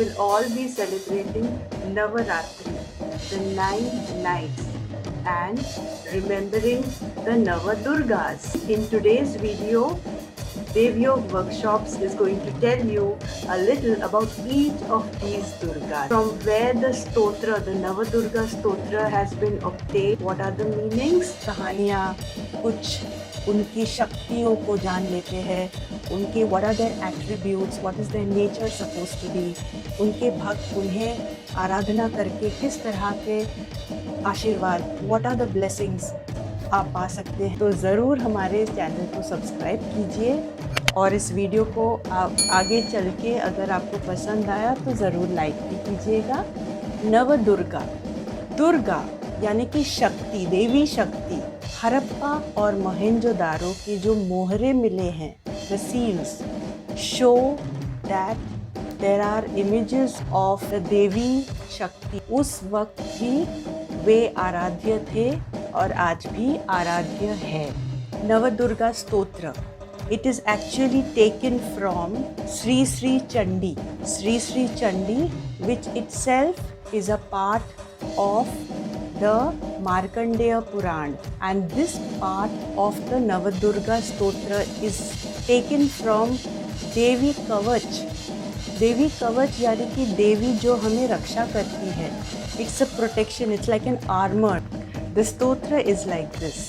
will all be celebrating Navaratri, the 9 nights, and remembering the Navadurgas. In today's video, Devyog Workshops is going to tell you a little about each of these Durgas. From where the stotra, the Navadurga stotra has been obtained, what are the meanings? कहानियाँ, कुछ उनकी शक्तियों को जान लेते हैं, उनके what are their attributes, what is their nature supposed to be, उनके भक्त उन्हें आराधना करके किस तरह के आशीर्वाद, what are the blessings आप पा सकते हैं। तो ज़रूर हमारे चैनल को सब्सक्राइब कीजिए और इस वीडियो को आप आगे चल के अगर आपको पसंद आया तो ज़रूर लाइक भी कीजिएगा। नवदुर्गा, दुर्गा यानी कि शक्ति, देवी शक्ति। हरप्पा और मोहनजोदारो के जो मोहरे मिले हैं, the seals show that there are images of the देवी शक्ति। उस वक्त भी वे आराध्य थे और आज भी आराध्य है। नवदुर्गा स्तोत्र, it is actually taken from Sri Sri Chandi. Sri Sri Chandi, which itself is a part of the Markandeya Puran, and this part of the Navadurga Stotra is taken from Devi Kavach. Devi Kavach यानी कि देवी जो हमें रक्षा करती है. It's a protection, it's like an armor. The stotra is like this.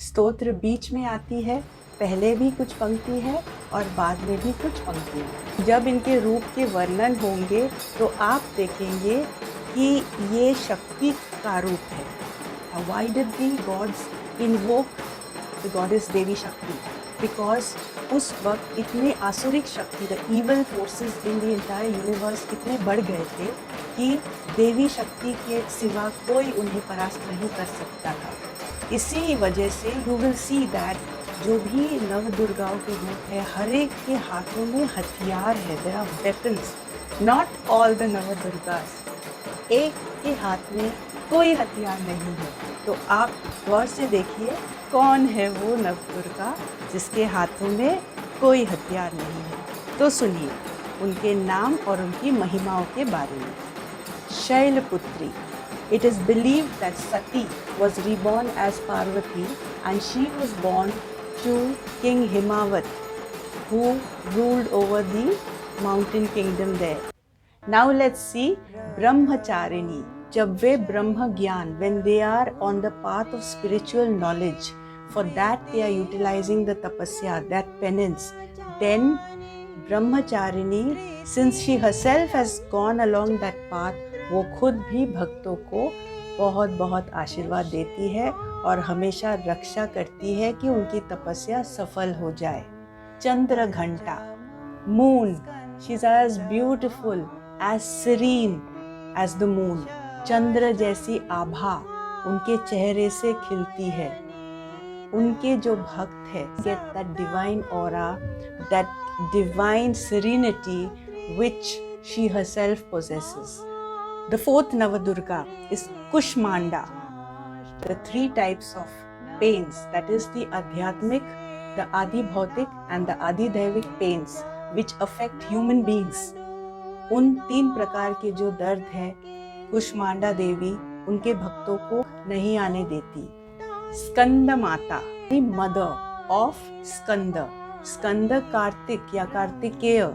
स्तोत्र बीच में आती है, पहले भी कुछ पंक्ति है और बाद में भी कुछ पंक्ति है। जब इनके रूप के वर्णन होंगे तो आप देखेंगे कि ये शक्ति का रूप है। Why did the gods invoke the goddess देवी शक्ति? Because उस वक्त इतने आसुरिक शक्ति, the evil forces in the entire universe इतने बढ़ गए थे कि देवी शक्ति के सिवा कोई उन्हें परास्त नहीं कर सकता था। इसी वजह से you will see that जो भी नव दुर्गाओं के रूप है, हर एक के हाथों में हथियार है। There are weapons. Not all the नव दुर्गास, एक के हाथ में कोई हथियार नहीं है। तो आप गौर से देखिए कौन है वो नव दुर्गा जिसके हाथों में कोई हथियार नहीं है। तो सुनिए उनके नाम और उनकी महिमाओं के बारे में। Shailputri, it is believed that Sati was reborn as Parvati and she was born to King Himavat, who ruled over the mountain kingdom there. Now let's see Brahmacharini. जब वे ब्रह्म ज्ञान, when they are on the path of spiritual knowledge, for that they are utilizing the tapasya, that penance, then Brahmacharini, since she herself has gone along that path, वो खुद भी भक्तों को बहुत बहुत आशीर्वाद देती है और हमेशा रक्षा करती है कि उनकी तपस्या सफल हो जाए। Chandraghanta, moon, she is as beautiful, as serene as the moon. चंद्र जैसी आभा उनके चेहरे से खिलती है। उनके जो भक्त है get that divine aura, that divine serenity which she herself possesses. The fourth Navadurga is Kushmanda. The three types of pains, that is the Adhyatmic, the Adi Bhautik and the Adi Daivik pains, which affect human beings. उन 3 प्रकार के जो दर्द है कुष्मांडा देवी उनके भक्तों को नहीं आने देती। स्कंद माता, मदर ऑफ स्कंद, स्कंद कार्तिक या कार्तिकेय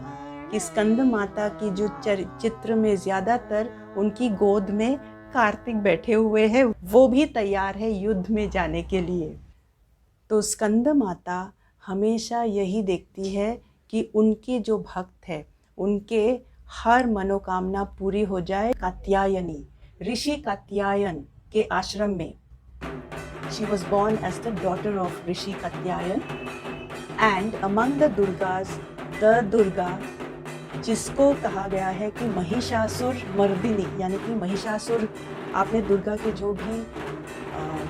कि स्कंद माता की जो चित्र में ज्यादातर उनकी गोद में कार्तिक बैठे हुए हैं, वो भी तैयार है युद्ध में जाने के लिए। तो स्कंद माता हमेशा यही देखती है कि उनके जो भक्त है उनके हर मनोकामना पूरी हो जाए। कात्यायनी, ऋषि कात्यायन के आश्रम में, she was born as the daughter of Rishi Katyayan, and among the Durgas, the Durga जिसको कहा गया है कि महिषासुर मर्दिनी, यानी कि महिषासुर, आपने दुर्गा के जो भी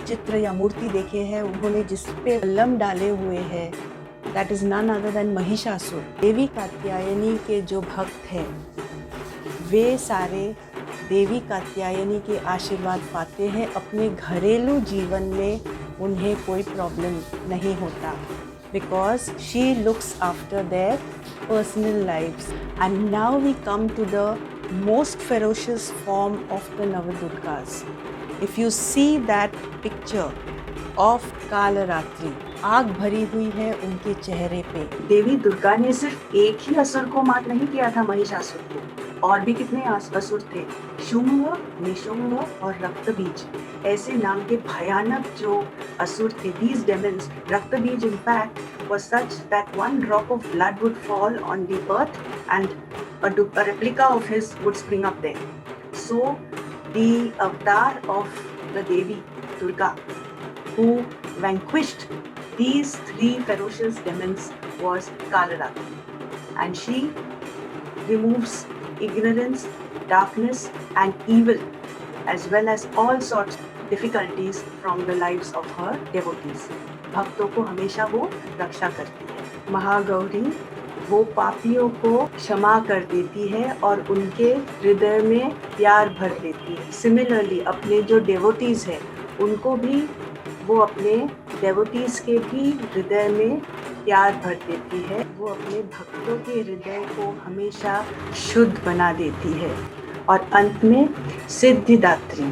चित्र या मूर्ति देखे हैं उन्होंने जिस पे लम डाले हुए हैं, that is none other than Mahishasur. Devi Katyayani के जो भक्त हैं वे सारे देवी कात्यायनी के आशीर्वाद पाते हैं। अपने घरेलू जीवन में उन्हें कोई प्रॉब्लम नहीं होता, because she looks after their personal lives. And now we come to the most ferocious form of the Navadurgas. If you see that picture of Kalaratri, आग भरी हुई है उनके चेहरे पे। देवी दुर्गा ने सिर्फ एक ही असुर को मार नहीं किया था, महिषासुर को, और भी कितने असुर थे, शुंभ, निशुंभ और रक्तबीज, ऐसे नाम के भयानक जो असुर थे। These demons, Raktabeej in fact was such that one drop of blood would fall on the earth and a replica of his would spring up there. So the avatar of the Devi Durga who vanquished these 3 ferocious demons was Kalaratri, and she removes ignorance, darkness and evil as well as all sorts of difficulties from the lives of her devotees. भक्तों को हमेशा वो रक्षा करती है। महागौरी वो पापियों को क्षमा कर देती है और उनके हृदय में प्यार भर देती है। सिमिलरली अपने जो डेवोटीज हैं उनको भी वो अपने डेवोटीज के भी हृदय में प्यार भर देती है। वो अपने भक्तों के हृदय को हमेशा शुद्ध बना देती है। और अंत में सिद्धिदात्री,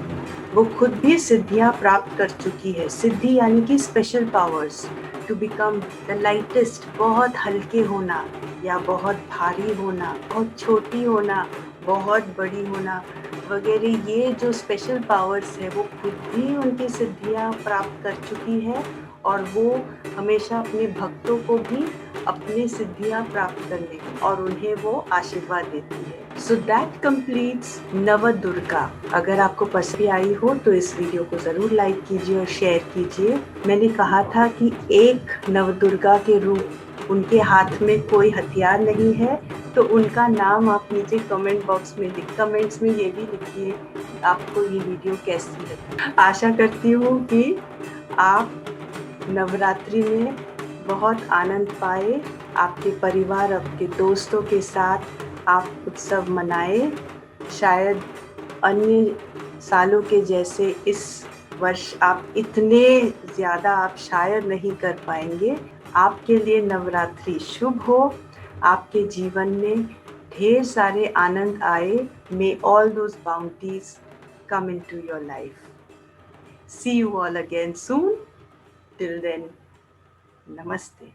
वो खुद भी सिद्धियाँ प्राप्त कर चुकी है। सिद्धि यानी कि special powers, to become the lightest, बहुत हल्के होना या बहुत भारी होना, बहुत छोटी होना, बहुत बड़ी होना वगैरह, ये जो स्पेशल पावर्स है वो खुद भी उनकी सिद्धियाँ प्राप्त कर चुकी है और वो हमेशा अपने भक्तों को भी अपनी सिद्धियाँ प्राप्त करने और उन्हें वो आशीर्वाद देती है। So that completes Navdurga. अगर आपको पसंद आई हो तो इस वीडियो को ज़रूर लाइक कीजिए और शेयर कीजिए। मैंने कहा था कि एक नवदुर्गा के रूप, उनके हाथ में कोई हथियार नहीं है, तो उनका नाम आप नीचे कमेंट बॉक्स में कमेंट्स में ये भी लिखिए आपको ये वीडियो कैसी लगी। आशा करती हूँ कि आप नवरात्रि में बहुत आनंद पाए, आपके परिवार, आपके दोस्तों के साथ आप उत्सव मनाए। शायद अन्य सालों के जैसे इस वर्ष आप इतने ज़्यादा आप शायद नहीं कर पाएंगे। आपके लिए नवरात्रि शुभ हो, आपके जीवन में ढेर सारे आनंद आए। May all those bounties come into your life. See you all again soon. Till then, namaste.